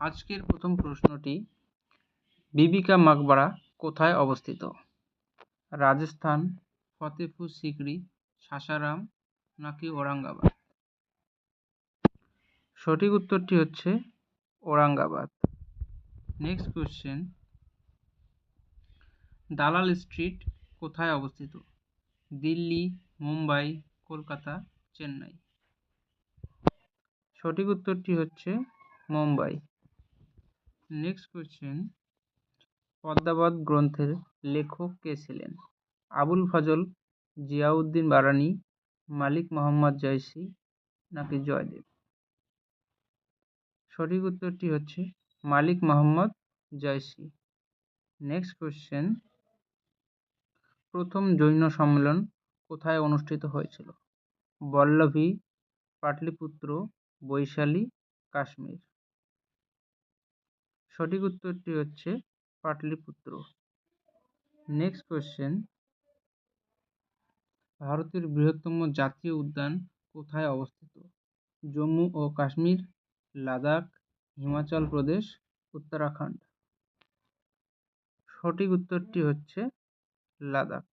আজকের প্রথম প্রশ্নটি, বিবি কা মাকবারা কোথায় অবস্থিত? রাজস্থান, ফতেপুর সিকরি, সাসারাম নাকি ঔরঙ্গাবাদ? সঠিক উত্তরটি হচ্ছে ঔরঙ্গাবাদ। নেক্সট কোশ্চেন, দালাল স্ট্রিট কোথায় অবস্থিত? দিল্লি, মুম্বাই, কলকাতা, চেন্নাই? সঠিক উত্তরটি হচ্ছে মুম্বাই। নেক্সট কোশ্চেন, পদ্মাবত গ্রন্থের লেখক কে ছিলেন? আবুল ফজল, জিয়াউদ্দিন বারানি, মালিক মোহাম্মদ জয়সী নাকি জয়দেব? সঠিক উত্তরটি হচ্ছে মালিক মোহাম্মদ জয়সী। নেক্সট কোশ্চেন, প্রথম জৈন সম্মেলন কোথায় অনুষ্ঠিত হয়েছিল? বল্লভী, পাটলিপুত্র, বৈশালী, কাশ্মীর? সঠিক উত্তরটি হচ্ছে পাটলিপুত্র। নেক্সট কোশ্চেন, ভারতের বৃহত্তম জাতীয় উদ্যান কোথায় অবস্থিত? জম্মু ও কাশ্মীর, লাদাখ, হিমাচল প্রদেশ, উত্তরাখণ্ড? সঠিক উত্তরটি হচ্ছে লাদাখ।